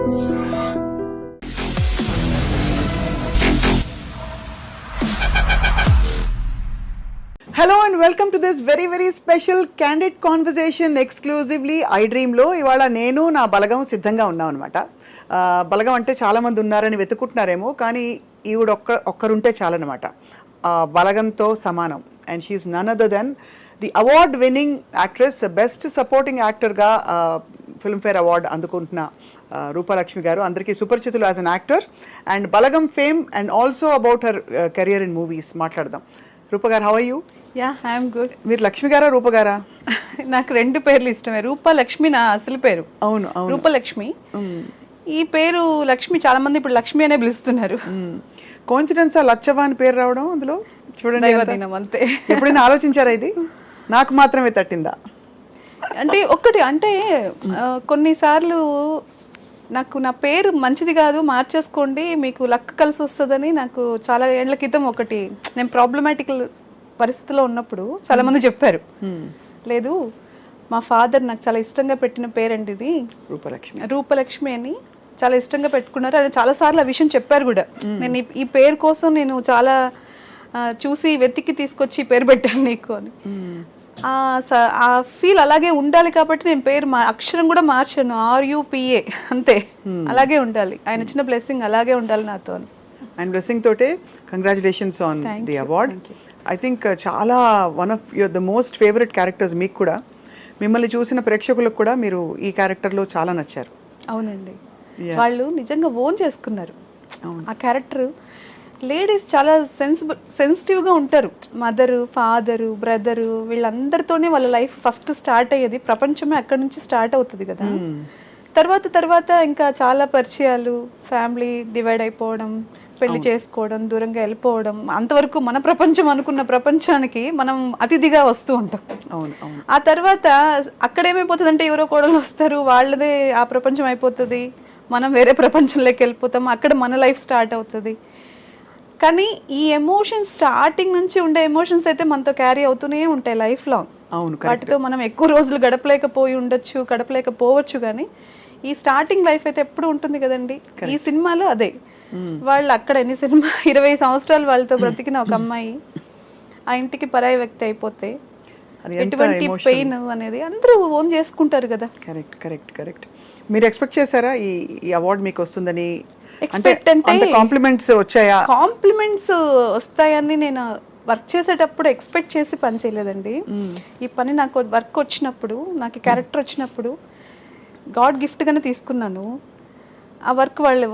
Hello and welcome to this very special candid conversation exclusively iDream లో. ఇవాళ నేను నా బలగం సిద్ధంగా ఉన్నాం అనమాట. బలగం అంటే చాలా మంది ఉన్నారని వెతుకుంటున్నారేమో, కానీ ఈవిడ ఒక్కరుంటే చాలన్నమాట. బలగంతో సమానం. And she's none other than the award winning actress, best supporting యాక్టర్గా ఫిల్మ్ఫేర్ అవార్డు అందుకుంటున్న రూపలక్ష్మి గారు. అందరికీ సుపరిచితులు as an actor. And Balagam fame and also about her career in movies మాట్లాడదాం. రూప గారు, how are you? Yeah, I'm good. మీరు లక్ష్మి గారా రూప గారా? నాకు రెండు పేర్లు ఇష్టమే. రూపలక్ష్మి నా అసలు పేరు. అవును, రూపలక్ష్మి. ఈ పేరు లక్ష్మి చాలా మంది ఇప్పుడు లక్ష్మి అనే పిలుస్తున్నారు. కోఇన్సిడెన్స్ లచ్చవ్వ అని పేరు రావడం అందులో చూడండి, అంతే. ఎప్పుడైనా ఆలోచించారా ఇది? నాకు మాత్రమే తట్టిందా అంటే ఒక్కటి అంటే కొన్నిసార్లు నాకు నా పేరు మంచిది కాదు, మార్చేసుకోండి మీకు లక్ కలిసి వస్తుందని నాకు చాలా ఏళ్ల క్రితం ఒకటి, నేను ప్రాబ్లమాటిక్ పరిస్థితిలో ఉన్నప్పుడు చాలా మంది చెప్పారు. లేదు, మా ఫాదర్ నాకు చాలా ఇష్టంగా పెట్టిన పేరండి ఇది రూపలక్ష్మి అని చాలా ఇష్టంగా పెట్టుకున్నారు. ఆయన చాలాసార్లు ఆ విషయం చెప్పారు కూడా. నేను ఈ పేరు కోసం నేను చాలా చూసి వెతికి తీసుకొచ్చి ఈ పేరు పెట్టాను నీకు అని. ఆ ఫీల్ అలాగే ఉండాలి కాబట్టి నేను పేరు అక్షరం కూడా మార్చాను, RUPA అంతే. అలాగే ఉండాలి, ఆయన ఇచ్చిన బ్లెస్సింగ్ అలాగే ఉండాలి నాతో అని. అండ్ బ్లెస్సింగ్ తోటే congratulations on the award. I think చాలా one of the most favourite characters మీకు కూడా. మిమ్మల్ని చూసిన ప్రేక్షకులకు కూడా మీరు ఈ క్యారెక్టర్లో చాలా నచ్చారు. అవునండి, వాళ్ళు నిజంగా ఓన్ చేసుకున్నారు ఆ క్యారెక్టర్. లేడీస్ చాలా సెన్సిటివ్గా ఉంటారు. మదరు, ఫాదరు, బ్రదరు వీళ్ళందరితోనే వాళ్ళ లైఫ్ ఫస్ట్ స్టార్ట్ అయ్యేది. ప్రపంచమే అక్కడి నుంచి స్టార్ట్ అవుతుంది కదా. తర్వాత ఇంకా చాలా పరిచయాలు, ఫ్యామిలీ డివైడ్ అయిపోవడం, పెళ్లి చేసుకోవడం, దూరంగా వెళ్ళిపోవడం, అంతవరకు మన ప్రపంచం అనుకున్న ప్రపంచానికి మనం అతిథిగా వస్తూ ఉంటాం. ఆ తర్వాత అక్కడ ఏమైపోతుంది అంటే ఎవరో కోడలు వస్తారు, వాళ్ళదే ఆ ప్రపంచం అయిపోతుంది, మనం వేరే ప్రపంచంలోకి వెళ్ళిపోతాం, అక్కడ మన లైఫ్ స్టార్ట్ అవుతుంది. కానీ ఈ ఎమోషన్స్ స్టార్టింగ్ నుంచి ఉండే ఎమోషన్స్ అయితే మనతో క్యారీ అవుతూనే ఉంటాయి లైఫ్ లాంగ్. వాటితో మనం ఎక్కువ రోజులు గడపలేకపోవచ్చు, కానీ ఈ స్టార్టింగ్ లైఫ్ అయితే ఎప్పుడు ఉంటుంది కదండి. ఈ సినిమాలో అదే. వాళ్ళు అక్కడ 20 సంవత్సరాలు వాళ్ళతో బ్రతికిన ఒక అమ్మాయి ఆ ఇంటికి పరాయి వ్యక్తి అయిపోతే ఎటువంటి పెయిన్ అనేది అందరూ ఓన్ చేసుకుంటారు కదా. కరెక్ట్. మీరు ఎక్స్పెక్ట్ చేశారా ఈ అవార్డు మీకు వస్తుందని? ఎక్స్పెక్ట్ అంటే కాంప్లిమెంట్స్ వచ్చాయా? కాంప్లిమెంట్స్ వస్తాయని నేను వర్క్ చేసేటప్పుడు ఎక్స్పెక్ట్ చేసి పని చేయలేదండి. ఈ పని నాకు వర్క్ వచ్చినప్పుడు, నాకు క్యారెక్టర్ వచ్చినప్పుడు గాడ్ గిఫ్ట్ గానే తీసుకున్నాను. ఆ వర్క్ వాళ్ళు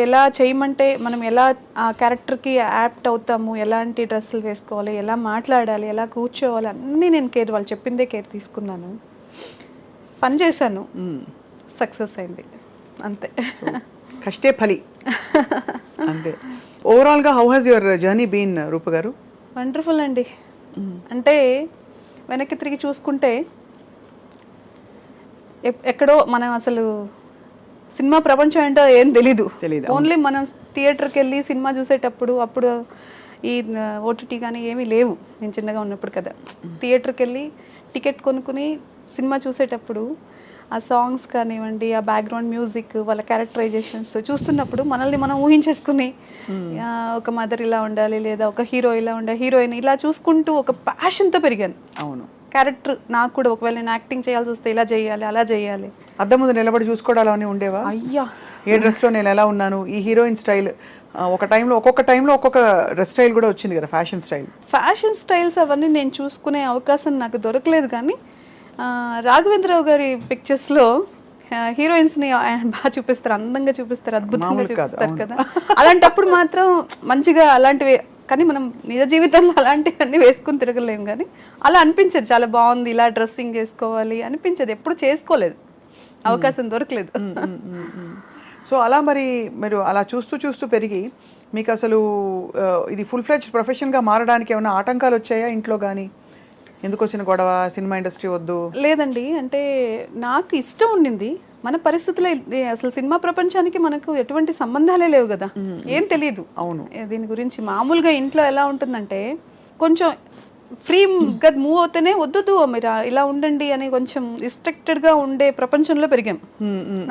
ఎలా చేయమంటే మనం ఎలా ఆ క్యారెక్టర్కి యాప్ట్ అవుతాము, ఎలాంటి డ్రెస్సులు వేసుకోవాలి, ఎలా మాట్లాడాలి, ఎలా కూర్చోవాలి, అన్నీ నేను వాళ్ళు చెప్పిందే కేర్ తీసుకున్నాను, పని చేశాను, సక్సెస్ అయింది అంతే. కష్టే ఫలి అంతే. ఓవరాల్గా how has your journey been Roopa గారు? వండర్ఫుల్ అండి. అంటే వెనక్కి తిరిగి చూసుకుంటే ఎక్కడో మనం అసలు సినిమా ప్రపంచం ఏంటో ఏం తెలీదు. ఓన్లీ మనం థియేటర్కి వెళ్ళి సినిమా చూసేటప్పుడు, అప్పుడు ఈ OTT కానీ ఏమీ లేవు, నేను చిన్నగా ఉన్నప్పుడు కదా. థియేటర్కి వెళ్ళి టికెట్ కొనుక్కుని సినిమా చూసేటప్పుడు ఆ సాంగ్స్ కానివ్వండి, ఆ బ్యాక్గ్రౌండ్ మ్యూజిక్, వాళ్ళ క్యారెక్టరైజేషన్స్ చూస్తున్నప్పుడు మనల్ని మనం ఊహించేసుకుని ఒక మదర్ ఇలా ఉండాలి, లేదా ఒక హీరో ఇలా ఉండాలి, హీరోయిన్ ఇలా చూసుకుంటూ ఒక ప్యాషన్తో పెరిగాను. అవును, క్యారెక్టర్ నాకు కూడా ఒకవేళ నేను యాక్టింగ్ చేయాల్సి వస్తే ఇలా చేయాలి, అలా చేయాలి. అద్దం ముందు నిలబడి చూసుకోవడాలని ఉండేవా? అయ్యా, ఏ డ్రెస్లో నేను ఎలా ఉన్నాను, ఈ హీరోయిన్ స్టైల్ ఒక్కొక్క టైంలో ఒక్కొక్క డ్రెస్ స్టైల్ కూడా వచ్చింది కదా, ఫ్యాషన్ స్టైల్స్ అవన్నీ నేను చూసుకునే అవకాశం నాకు దొరకలేదు. కానీ రాఘవేంద్రరావు గారి పిక్చర్స్లో హీరోయిన్స్ని బాగా చూపిస్తారు, అందంగా చూపిస్తారు, అద్భుతంగా చూపిస్తారు కదా. అలాంటప్పుడు మాత్రం మంచిగా అలాంటివి, కానీ మనం నిజ జీవితంలో అలాంటివన్నీ వేసుకుని తిరగలేము. కానీ అలా అనిపించేది, చాలా బాగుంది, ఇలా డ్రెస్సింగ్ చేసుకోవాలి అనిపించేది. ఎప్పుడు చేసుకోలేదు, అవకాశం దొరకలేదు. సో అలా మరి మీరు అలా చూస్తూ పెరిగి మీకు అసలు ఇది ఫుల్ ఫ్లెడ్జ్ ప్రొఫెషన్గా మారడానికి ఏమైనా ఆటంకాలు వచ్చాయా ఇంట్లో కానీ? ఎందుకు వచ్చిన గొడవ, సినిమా ఇండస్ట్రీ వద్దు? లేదండి, అంటే నాకు ఇష్టం ఉండింది. మన పరిస్థితుల్లో అసలు సినిమా ప్రపంచానికి మనకు ఎటువంటి సంబంధాలే లేవు కదా, ఏం తెలియదు. అవును, దీని గురించి మామూలుగా ఇంట్లో ఎలా ఉంటుందంటే కొంచెం ఫ్రీగా మూవ్ అవుతేనే వద్దు మీరు ఇలా ఉండండి అని కొంచెం రిస్ట్రిక్టెడ్ గా ఉండే ప్రపంచంలో పెరిగాం.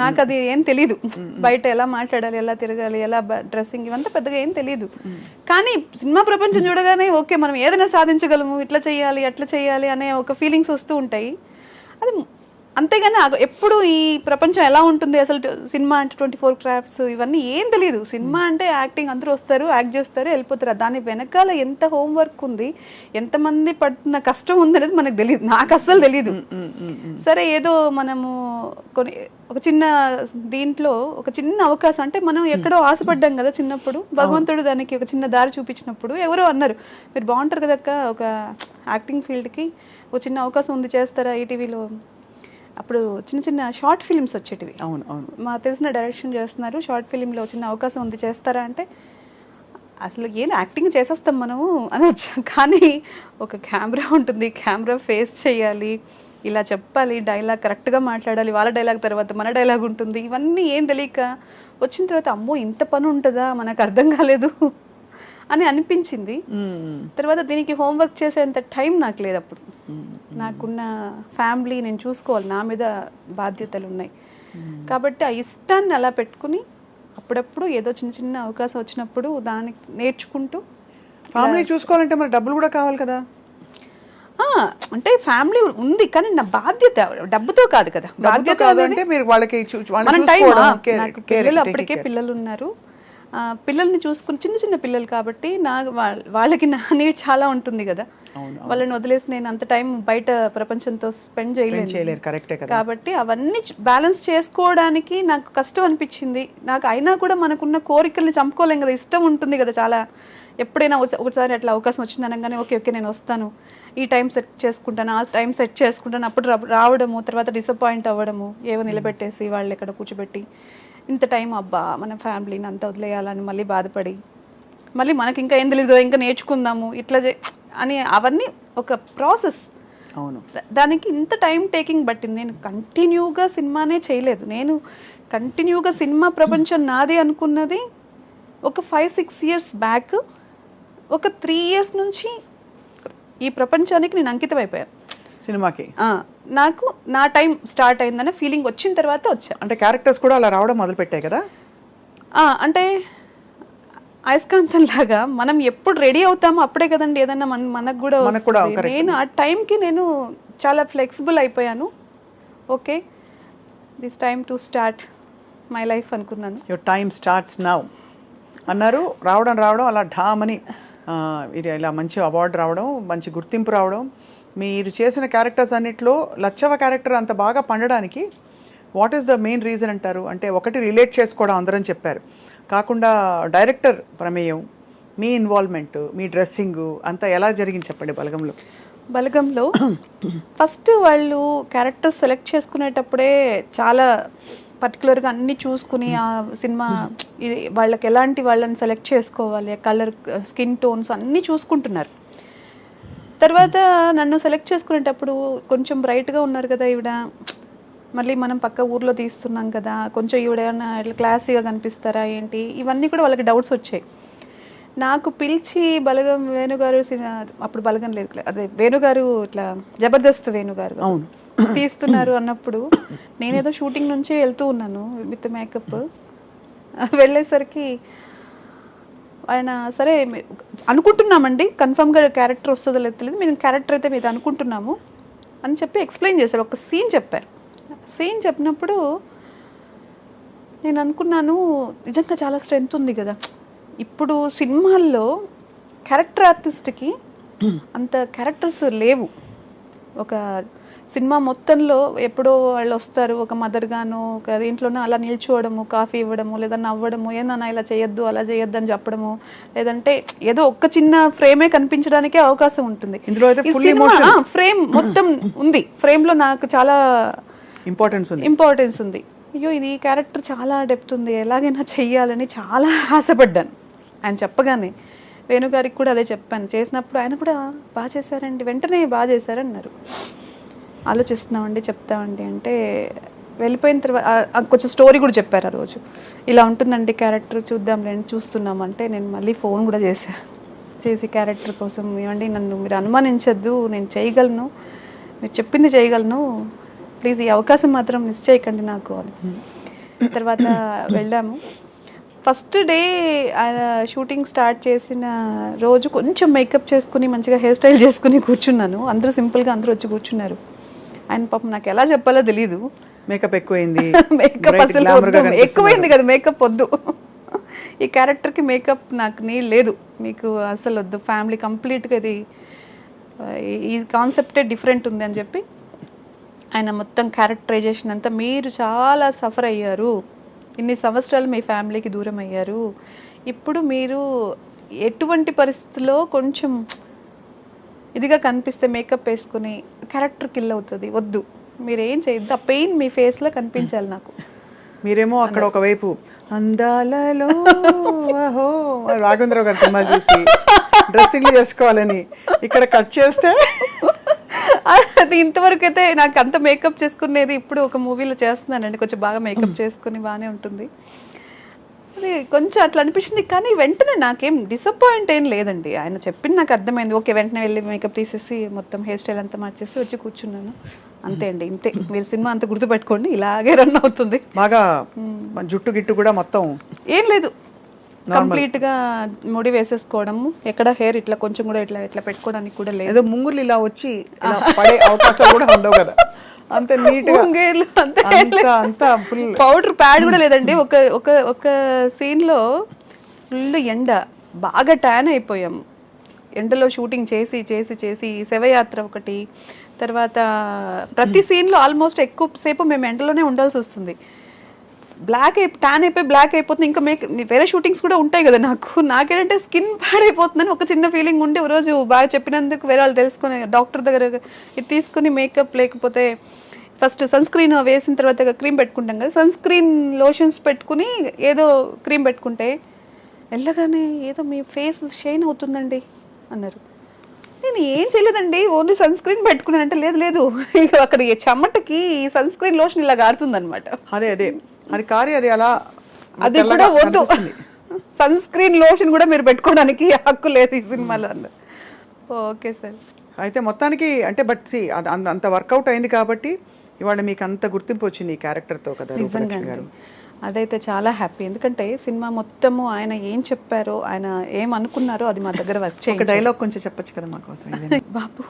నాకు అది ఏం తెలీదు, బయట ఎలా మాట్లాడాలి, ఎలా తిరగాలి, ఎలా డ్రెస్సింగ్ ఇవంతా పెద్దగా ఏం తెలీదు. కానీ సినిమా ప్రపంచం చూడగానే ఓకే మనం ఏదైనా సాధించగలము, ఇట్లా చేయాలి అట్లా చేయాలి అనే ఒక ఫీలింగ్స్ వస్తూ ఉంటాయి. అది అంతేగాని ఎప్పుడు ఈ ప్రపంచం ఎలా ఉంటుంది అసలు, సినిమా అంటే 24 క్రాఫ్ట్స్ ఇవన్నీ ఏం తెలియదు. సినిమా అంటే యాక్టింగ్, అందరూ వస్తారు యాక్ట్ చేస్తారు వెళ్ళిపోతారు. దాని వెనకాల ఎంత హోంవర్క్ ఉంది, ఎంతమంది పడుతున్న కష్టం ఉంది అనేది మనకు తెలియదు, నాకు అస్సలు తెలియదు. సరే ఏదో మనము ఒక చిన్న దీంట్లో ఒక చిన్న అవకాశం అంటే మనం ఎక్కడో ఆశపడ్డాం కదా చిన్నప్పుడు, భగవంతుడు దానికి ఒక చిన్న దారి చూపించినప్పుడు ఎవరో అన్నారు మీరు బాగుంటారు కదక్క ఒక యాక్టింగ్ ఫీల్డ్కి ఒక చిన్న అవకాశం ఉంది చేస్తారా ఈటీవీలో. అప్పుడు చిన్న చిన్న షార్ట్ ఫిల్మ్స్ వచ్చేటివి. అవును అవును, మా తెలిసిన డైరెక్షన్ చేస్తున్నారు, షార్ట్ ఫిలింలో చిన్న అవకాశం ఉంది చేస్తారా అంటే అసలు ఏం యాక్టింగ్ చేసేస్తాం మనము అని వచ్చాం. కానీ ఒక కెమెరా ఉంటుంది, కెమెరా ఫేస్ చేయాలి, ఇలా చెప్పాలి, డైలాగ్ కరెక్ట్గా మాట్లాడాలి, వాళ్ళ డైలాగ్ తర్వాత మన డైలాగ్ ఉంటుంది, ఇవన్నీ ఏం తెలియక వచ్చిన తర్వాత అమ్మో ఇంత పని ఉంటుందా మనకు అర్థం కాలేదు అని అనిపించింది. తర్వాత దీనికి హోంవర్క్ చేసేంత టైం నాకు లేదు అప్పుడు. నాకున్న ఫ్యామిలీ నేను చూసుకోవాలి, నా మీద బాధ్యతలు ఉన్నాయి. కాబట్టి ఆ ఇష్టాన్ని అలా పెట్టుకుని అప్పుడప్పుడు ఏదో చిన్న చిన్న అవకాశం వచ్చినప్పుడు దానికి నేర్చుకుంటూ. ఫ్యామిలీ చూసుకోవాలంటే మరి డబ్బులు కూడా కావాలి కదా. అంటే ఫ్యామిలీ ఉంది కానీ నా బాధ్యత డబ్బుతో కాదు కదా. బాధ్యత అంటే మీరు వాళ్ళకి నాకు పిల్లలు అప్పటికే పిల్లలు ఉన్నారు, పిల్లల్ని చూసుకుని చిన్న చిన్న పిల్లలు కాబట్టి వాళ్ళకి నా నీడ్ చాలా ఉంటుంది కదా. వాళ్ళని వదిలేసి నేను అంత టైం బయట ప్రపంచంతో స్పెండ్ చేయలేను. కాబట్టి అవన్నీ బ్యాలెన్స్ చేసుకోవడానికి నాకు కష్టం అనిపించింది. నాకు అయినా కూడా మనకున్న కోరికల్ని చంపుకోలేం కదా, ఇష్టం ఉంటుంది కదా చాలా. ఎప్పుడైనా ఒకసారి అట్లా అవకాశం వచ్చింది అనగానే ఓకే ఓకే నేను వస్తాను, ఈ టైం సెట్ చేసుకుంటాను, ఆ టైం సెట్ చేసుకుంటాను, అప్పుడు రావడము, తర్వాత డిసప్పాయింట్ అవ్వడము, ఏవో నిలబెట్టేసి వాళ్ళు ఎక్కడ కూర్చోబెట్టి ఇంత టైం అబ్బా మన ఫ్యామిలీని అంతా వదిలేయాలని మళ్ళీ బాధపడి మళ్ళీ మనకి ఇంకా ఏం తెలియదు ఇంకా నేర్చుకుందాము ఇట్లా అని అవన్నీ ఒక ప్రాసెస్. అవును, దానికి ఇంత టైం టేకింగ్ పట్టింది. నేను కంటిన్యూగా సినిమానే చేయలేదు. నేను కంటిన్యూగా సినిమా ప్రపంచం నాదే అనుకున్నది ఒక 5-6 years బ్యాక్. ఒక 3 years నుంచి ఈ ప్రపంచానికి నేను అంకితం అయిపోయాను సినిమాకి. నాకు నా టైం స్టార్ట్ అయిందనే ఫీలింగ్ వచ్చిన తర్వాత వచ్చా. అంటే క్యారెక్టర్స్ కూడా అలా రావడం మొదలు పెట్టాయి కదా. అంటే అయస్కాంతం లాగా మనం ఎప్పుడు రెడీ అవుతామో అప్పుడే కదండి ఏదన్నా మనకు కూడా వస్తుంది. నేను ఆ టైంకి నేను చాలా ఫ్లెక్సిబుల్ అయిపోయాను. Okay this time to start my life అనుకున్నాను. యువర్ టైమ్ స్టార్ట్స్ నౌ అన్నారు. రావడం అలా ఢామని ఇది ఇలా మంచి అవార్డు రావడం, మంచి గుర్తింపు రావడం. మీరు చేసిన క్యారెక్టర్స్ అన్నిట్లో లచ్చవ క్యారెక్టర్ అంత బాగా పండడానికి what is the main reason అంటారు? అంటే ఒకటి రిలేట్ చేసుకోవడం అందరం చెప్పారు, కాకుండా డైరెక్టర్ ప్రమేయం, మీ ఇన్వాల్వ్మెంట్, మీ డ్రెస్సింగ్ అంతా ఎలా జరిగింది చెప్పండి బలగంలో. ఫస్ట్ వాళ్ళు క్యారెక్టర్ సెలెక్ట్ చేసుకునేటప్పుడే చాలా పర్టికులర్గా అన్నీ చూసుకుని ఆ సినిమా వాళ్ళకి ఎలాంటి వాళ్ళని సెలెక్ట్ చేసుకోవాలి, కలర్, స్కిన్ టోన్స్ అన్నీ చూసుకుంటున్నారు. తర్వాత నన్ను సెలెక్ట్ చేసుకునేటప్పుడు కొంచెం బ్రైట్గా ఉన్నారు కదా ఈవిడ, మళ్ళీ మనం పక్క ఊర్లో తీస్తున్నాం కదా, కొంచెం ఈవిడేమన్నా ఇట్లా క్లాసీగా కనిపిస్తారా ఏంటి, ఇవన్నీ కూడా వాళ్ళకి డౌట్స్ వచ్చాయి. నాకు పిలిచి బలగం వేణుగారు, అప్పుడు బలగం లేదు అదే వేణుగారు, ఇట్లా జబర్దస్త్ వేణుగారు అవును తీస్తున్నారు అన్నప్పుడు నేనేదో షూటింగ్ నుంచే వెళ్తూ ఉన్నాను విత్ మేకప్. వెళ్ళేసరికి ఆయన సరే అనుకుంటున్నామండి కన్ఫర్మ్గా క్యారెక్టర్ వస్తుందో లేదు తెలియదు, మేము క్యారెక్టర్ అయితే మీద అనుకుంటున్నాము అని చెప్పి ఎక్స్ప్లెయిన్ చేశారు. ఒక సీన్ చెప్పారు. సీన్ చెప్పినప్పుడు నేను అనుకున్నాను నిజంగా చాలా స్ట్రెంగ్త్ ఉంది కదా. ఇప్పుడు సినిమాల్లో క్యారెక్టర్ ఆర్టిస్ట్కి అంత క్యారెక్టర్స్ లేవు. ఒక సినిమా మొత్తంలో ఎప్పుడో వాళ్ళు వస్తారు, ఒక మదర్ గాను ఒక దీంట్లోనే అలా నిల్చోవడము, కాఫీ ఇవ్వడము, లేదా నవ్వడము, ఏదన్నా ఇలా చేయొద్దు అలా చేయొద్దు అని చెప్పడము, లేదంటే ఏదో ఒక్క చిన్న ఫ్రేమే కనిపించడానికే అవకాశం ఉంటుంది. ఫ్రేమ్ మొత్తం ఉంది, ఫ్రేమ్ లో నాకు చాలా ఇంపార్టెన్స్ ఉంది. అయ్యో ఇది క్యారెక్టర్ చాలా డెప్త్ ఉంది, ఎలాగైనా చెయ్యాలని చాలా ఆశపడ్డాను. ఆయన చెప్పగానే వేణుగారికి కూడా అదే చెప్పాను. చేసినప్పుడు ఆయన కూడా బాగా చేశారండి, వెంటనే బాగా చేశారన్నారు. ఆలోచిస్తున్నామండి చెప్తామండి అంటే వెళ్ళిపోయిన తర్వాత కొంచెం స్టోరీ కూడా చెప్పారు. ఆ రోజు ఇలా ఉంటుందండి క్యారెక్టర్ చూద్దాంలేండి చూస్తున్నామంటే నేను మళ్ళీ ఫోన్ కూడా చేశాను. చేసి క్యారెక్టర్ కోసం, ఏమండి నన్ను మీరు అనుమానించద్దు, నేను చేయగలను, మీరు చెప్పింది చేయగలను, ప్లీజ్ ఈ అవకాశం మాత్రం మిస్ చేయకండి నాకు అని. తర్వాత వెళ్ళాము. ఫస్ట్ డే ఆయన షూటింగ్ స్టార్ట్ చేసిన రోజు కొంచెం మేకప్ చేసుకుని మంచిగా హెయిర్ స్టైల్ చేసుకుని కూర్చున్నాను. అందరూ సింపుల్గా అందరూ వచ్చి కూర్చున్నారు. ఆయన పాపం నాకు ఎలా చెప్పాలో తెలీదు. మేకప్ ఎక్కువైంది, మేకప్ అసలు ఎక్కువైంది కదా, మేకప్ వద్దు, ఈ క్యారెక్టర్కి మేకప్ నాకు లేదు, మీకు అసలు వద్దు, ఫ్యామిలీ కంప్లీట్గా ఇది ఈ కాన్సెప్టే డిఫరెంట్ ఉంది అని చెప్పి ఆయన మొత్తం క్యారెక్టరైజేషన్ అంతా, మీరు చాలా సఫర్ అయ్యారు, ఇన్ని సంవత్సరాలు మీ ఫ్యామిలీకి దూరం అయ్యారు, ఇప్పుడు మీరు ఎటువంటి పరిస్థితుల్లో కొంచెం ఇదిగా కనిపిస్తే మేకప్ వేసుకుని క్యారెక్టర్ కిల్ అవుతుంది, వద్దు, మీరేం చేయొద్దు, ఆ పెయిన్ మీ ఫేస్లో కనిపించాలి నాకు. మీరేమో అక్కడ ఒకవైపు అందాలలో అహో రాఘవేంద్రరావు గారి సినిమా చూసి డ్రెస్సింగ్ చేసుకోవాలని, ఇక్కడ కట్ చేస్తే అది ఇంతవరకు అయితే నాకు అంత మేకప్ చేసుకునేది ఇప్పుడు ఒక మూవీలో చేస్తున్నానండి, కొంచెం బాగా మేకప్ చేసుకుని బాగానే ఉంటుంది. అది కొంచెం అట్లా అనిపించింది, కానీ వెంటనే నాకేం డిసప్పాయింట్ ఏం లేదండి. ఆయన చెప్పింది నాకు అర్థమైంది, ఓకే వెంటనే వెళ్ళి మేకప్ తీసేసి మొత్తం హెయిర్ స్టైల్ అంతా మార్చేసి వచ్చి కూర్చున్నాను, అంతే అండి, ఇంతే. మీరు సినిమా అంతా గుర్తుపెట్టుకోండి, ఇలాగే రన్ అవుతుంది. బాగా జుట్టు గిట్టు కూడా మొత్తం ఏం లేదు, కంప్లీట్ గా ముడి వేసేసుకోవడము, ఎక్కడ హెయిర్ ఇట్లా కొంచెం కూడా ఇట్లా ఇట్లా పెట్టుకోవడానికి కూడా లేదు. ఏదో ముంగులు ఇలా వచ్చి ఇలా పడే అవకాశాలు కూడా ఉండవు కదా, అంత నీట్ అంతా ఫుల్ పౌడర్ ప్యాడ్ కూడా లేదండి. ఒక ఒక ఒక సీన్ లో ఫుల్ ఎండ, బాగా ట్యాన్ అయిపోయాం ఎండలో షూటింగ్ చేసి చేసి చేసి. శవయాత్ర ఒకటి, తర్వాత ప్రతి సీన్ లో ఆల్మోస్ట్ ఎక్కువ సేపు మేము ఎండలోనే ఉండాల్సి వస్తుంది. ట్యాన్ అయిపోయి బ్లాక్ అయిపోతుంది. ఇంకా వేరే షూటింగ్స్ కూడా ఉంటాయి కదా, నాకేంటంటే స్కిన్ పాడైపోతుందని ఒక చిన్న ఫీలింగ్ ఉండి, ఒక రోజు బాగా చెప్పినందుకు వేరే వాళ్ళు తెలుసుకుని డాక్టర్ దగ్గర ఇది తీసుకుని మేకప్, లేకపోతే ఫస్ట్ సన్ స్క్రీన్ వేసిన తర్వాత క్రీమ్ పెట్టుకుంటాం కదా, సన్ స్క్రీన్ లోషన్స్ పెట్టుకుని ఏదో క్రీమ్ పెట్టుకుంటే వెళ్ళగానే ఏదో మీ ఫేస్ షైన్ అవుతుందండి అన్నారు. నేను ఏం చేయలేదండి, ఓన్లీ సన్ స్క్రీన్ పెట్టుకున్నాను అంటే, లేదు లేదు ఇక అక్కడ చెమటకి సన్ స్క్రీన్ లోషన్ ఇలా గారుతుంది అనమాట. అదే అదే అది కారి అది అలా, అది కూడా వద్దు, సన్ స్క్రీన్ లోషన్ కూడా మీరు పెట్టుకోవడానికి హక్కు లేదు ఈ సినిమాలో అన్నారు. Okay sir. అయితే మొత్తానికి అంటే బట్ అంత వర్కౌట్ అయింది కాబట్టి ఇవాళ మీకు అంత గుర్తింపు వచ్చింది ఈ క్యారెక్టర్తో కదా రూపలక్ష్మి గారు. అదైతే చాలా హ్యాపీ, ఎందుకంటే సినిమా మొత్తము ఆయన ఏం చెప్పారో, ఆయన ఏం అనుకున్నారో అది మా దగ్గర వర్క్ చేయండి. ఒక డైలాగ్ కొంచెం చెప్పచ్చు కదా మా కోసం. బాబు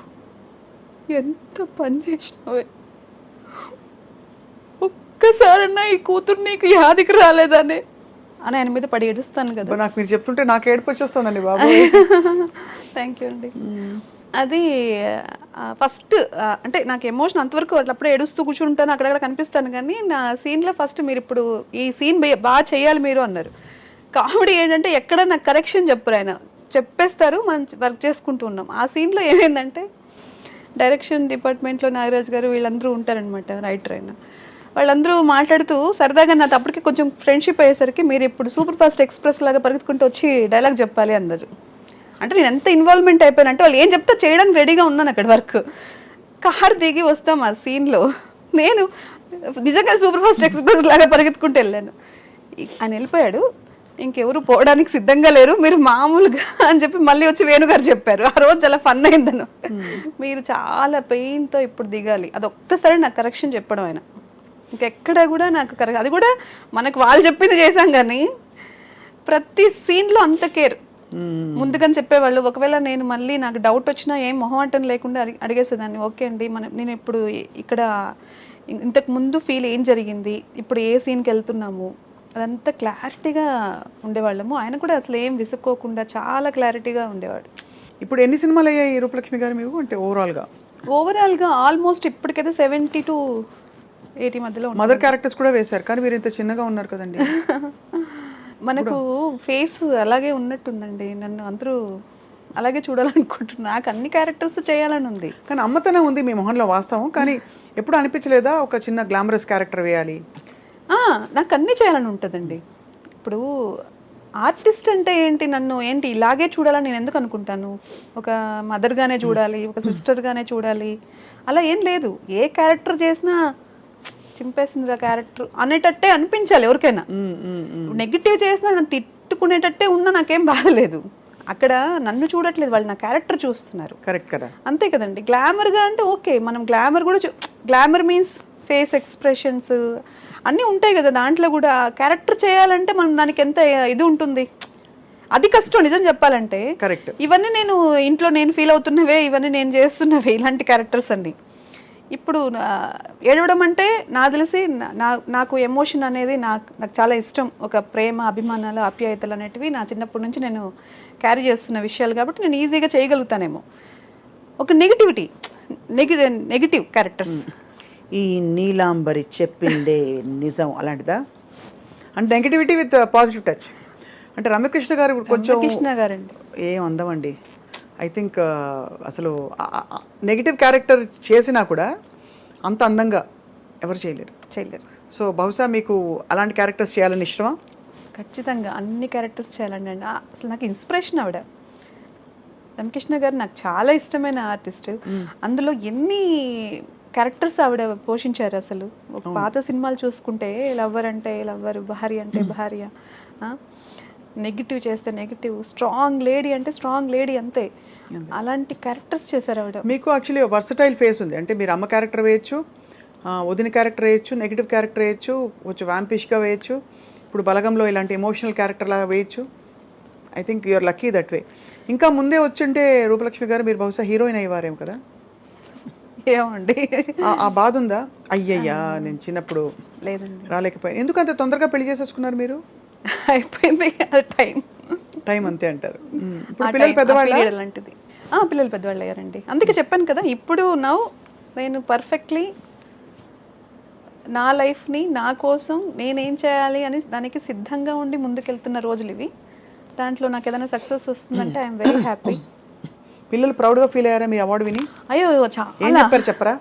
ఎంత పని చేసినావే, ఒక్కసారన్నా ఈ కూతురు నీకు యాదికి రాలేదని అని ఆయన మీద పడి ఏడుస్తాను కదా. నాకు మీరు చెప్తుంటే నాకు ఏడుపు వచ్చేస్తుందండి బాబు. థ్యాంక్ యూ అండి. అది ఫస్ట్ అంటే నాకు ఎమోషన్ అంతవరకు అప్పుడే ఏడుస్తూ కూర్చుంటాను, అక్కడక్కడ కనిపిస్తాను, కానీ నా సీన్లో ఫస్ట్ మీరు ఇప్పుడు ఈ సీన్ బాగా చేయాలి మీరు అన్నారు. కామెడీ ఏంటంటే ఎక్కడ నాకు కరెక్షన్ చెప్పరు, ఆయన చెప్పేస్తారు, మనం వర్క్ చేసుకుంటూ ఉన్నాం. ఆ సీన్లో ఏమైందంటే డైరెక్షన్ డిపార్ట్మెంట్లో నాగరాజ్ గారు వీళ్ళందరూ ఉంటారనమాట, రైటర్ అయినా, వాళ్ళందరూ మాట్లాడుతూ సరదాగా నాతో అప్పటికి కొంచెం ఫ్రెండ్షిప్ అయ్యేసరికి, మీరు ఇప్పుడు సూపర్ ఫాస్ట్ ఎక్స్ప్రెస్ లాగా పరిగెత్తుకుంటూ వచ్చి డైలాగ్ చెప్పాలి అన్నారు. అంటే నేను ఎంత ఇన్వాల్వ్మెంట్ అయిపోయానంటే వాళ్ళు ఏం చెప్తా చేయడానికి రెడీగా ఉన్నాను. అక్కడ వర్క్ కార్ దిగి వస్తాం ఆ సీన్లో, నేను నిజంగా సూపర్ ఫాస్ట్ ఎక్స్ప్రెస్ లాగా పరిగెత్తుకుంటూ వెళ్ళాను. ఆయన వెళ్ళిపోయాడు, ఇంకెవరు పోవడానికి సిద్ధంగా లేరు, మీరు మామూలుగా అని చెప్పి మళ్ళీ వచ్చి వేణుగారు చెప్పారు. ఆ రోజు చాలా ఫన్ అయిందను, మీరు చాలా పెయిన్తో ఇప్పుడు దిగాలి, అది ఒక్కసారి నాకు కరెక్షన్ చెప్పడం ఆయన. ఇంకెక్కడ కూడా నాకు అది కూడా మనకు వాళ్ళు చెప్పింది చేశాం, కానీ ప్రతి సీన్లో అంత కేర్ ముందుగానే చెప్పేవాళ్ళు. ఒకవేళ నేను మళ్ళీ నాకు డౌట్ వచ్చినా ఏం మొహమాటం లేకుండా అడిగేసేదాన్ని, ఓకే అండి నేను ఇప్పుడు ఇక్కడ ఇంతకు ముందు ఫీల్ ఏం జరిగింది, ఇప్పుడు ఏ సీన్కి వెళ్తున్నాము, అదంతా క్లారిటీగా ఉండేవాళ్ళము. ఆయన కూడా అసలు ఏం విసుక్కోకుండా చాలా క్లారిటీగా ఉండేవాడు. ఇప్పుడు ఎన్ని సినిమాలు అయ్యాయి రూపలక్ష్మి గారు మీకు, అంటే ఓవరాల్గా ఆల్మోస్ట్ ఇప్పటికైతే 70 to 80 మధ్యలో. మదర్ క్యారెక్టర్స్ కూడా వేశారు, కానీ మీరు ఇంత చిన్నగా ఉన్నారు కదండి. మనకు ఫేస్ అలాగే ఉన్నట్టుందండి, నన్ను అందరూ అలాగే చూడాలనుకుంటున్నా, నాకు అన్ని క్యారెక్టర్స్ చేయాలని ఉంది. కానీ అమ్మతనం ఉంది మీ మొహంలో వాస్తవం, కానీ ఎప్పుడు అనిపించలేదా ఒక చిన్న గ్లామరస్ క్యారెక్టర్ వేయాలి? నాకు అన్నీ చేయాలని ఉంటుందండి. ఇప్పుడు ఆర్టిస్ట్ అంటే ఏంటి, నన్ను ఏంటి ఇలాగే చూడాలని నేను ఎందుకు అనుకుంటాను? ఒక మదర్గానే చూడాలి, ఒక సిస్టర్గానే చూడాలి, అలా ఏం లేదు. ఏ క్యారెక్టర్ చేసినా చింపేసింది క్యారెక్టర్ అనేటట్టే అనిపించాలి ఎవరికైనా. నెగిటివ్ చేసినా నన్ను తిట్టుకునేటట్టే ఉన్నా నాకేం బాధలేదు. అక్కడ నన్ను చూడట్లేదు, వాళ్ళు నా క్యారెక్టర్ చూస్తున్నారు. కరెక్ట్ కదా. అంతే కదండి. గ్లామర్గా అంటే ఓకే, మనం గ్లామర్ కూడా గ్లామర్ మీన్స్ ఫేస్ ఎక్స్ప్రెషన్స్ అన్నీ ఉంటాయి కదా దాంట్లో కూడా. క్యారెక్టర్ చేయాలంటే మనం దానికి ఎంత ఇది ఉంటుంది, అది కష్టం నిజం చెప్పాలంటే. కరెక్ట్. ఇవన్నీ నేను ఇంట్లో నేను ఫీల్ అవుతున్నవే, ఇవన్నీ నేను చేస్తున్నవే, ఇలాంటి క్యారెక్టర్స్ అన్ని. ఇప్పుడు ఏడవడం అంటే నాకు తెలిసి నాకు ఎమోషన్ అనేది నాకు చాలా ఇష్టం. ఒక ప్రేమ, అభిమానాలు, ఆప్యాయతలు అనేటివి నా చిన్నప్పటి నుంచి నేను క్యారీ చేస్తున్న విషయాలు కాబట్టి నేను ఈజీగా చేయగలుగుతానేమో. ఒక నెగిటివ్ క్యారెక్టర్స్, ఈ నీలాంబరి చెప్పిందే నిజం అలాంటిదా? అంటే నెగిటివిటీ విత్ పాజిటివ్ టచ్. అంటే రమ్యకృష్ణ గారు కొంచెం కృష్ణ గారండి ఏం అందమండి. ఐ థింక్ అసలు నెగిటివ్ క్యారెక్టర్ చేసినా కూడా అంత అందంగా ఎవరు చేయలేరు. సో బహుశా మీకు అలాంటి క్యారెక్టర్స్ చేయాలని ఇష్టమా? ఖచ్చితంగా అన్ని క్యారెక్టర్స్ చేయాలండి. అసలు నాకు ఇన్స్పిరేషన్ ఆవిడ. రమ్యకృష్ణ గారు నాకు చాలా ఇష్టమైన ఆర్టిస్ట్. అందులో ఎన్ని క్యారెక్టర్స్ ఆవిడ పోషించారు అసలు. ఒక పాత సినిమాలు చూసుకుంటే లవ్వర్ అంటే లవ్వర్, భార్య అంటే భార్య, నెగిటివ్ చేస్తే నెగిటివ్, స్ట్రాంగ్ లేడీ అంటే స్ట్రాంగ్ లేడీ, అంతే. అలాంటి క్యారెక్టర్స్ చేశారు ఆవిడ. మీకు యాక్చువల్లీ వర్సటైల్ ఫేస్ ఉంది. అంటే మీరు అమ్మ క్యారెక్టర్ వేయచ్చు, వదిన క్యారెక్టర్ వేయచ్చు, నెగిటివ్ క్యారెక్టర్ వేయచ్చు, కొంచెం వ్యాంపిష్గా వేయచ్చు, ఇప్పుడు బలగంలో ఇలాంటి ఎమోషనల్ క్యారెక్టర్ లాగా వేయచ్చు. I think you're lucky that way. ఇంకా ముందే వచ్చుంటే రూపలక్ష్మి గారు మీరు బహుశా హీరోయిన్ అయ్యేవారేమో కదా. ఏమండి ఆ బాధ ఉందా? అయ్యయ్యా నేను చిన్నప్పుడు లేదండి, రాలేకపోయాను. ఎందుకు అంత తొందరగా పెళ్లి చేసేసుకున్నారు మీరు? అయిపోయింది టైం అంతే అంటారు. ఇప్పుడు పిల్లలు పెద్దవాళ్ళు అలాంటిది. పిల్లలు పెద్దవాళ్ళు అయ్యారండి. అందుకే చెప్పాను కదా, ఇప్పుడు నేను పర్ఫెక్ట్లీ నా లైఫ్ని నా కోసం నేనేం చేయాలి అని దానికి సిద్ధంగా ఉండి ముందుకెళ్తున్న రోజులు ఇవి. దాంట్లో నాకు ఏదైనా సక్సెస్ వస్తుందంటే ఐఎమ్ వెరీ హ్యాపీ. పిల్లలు ప్రౌడ్గా ఫీల్ అయ్యారా మీ అవార్డు విని? అయ్యో ఏం చెప్పారు చెప్పరా?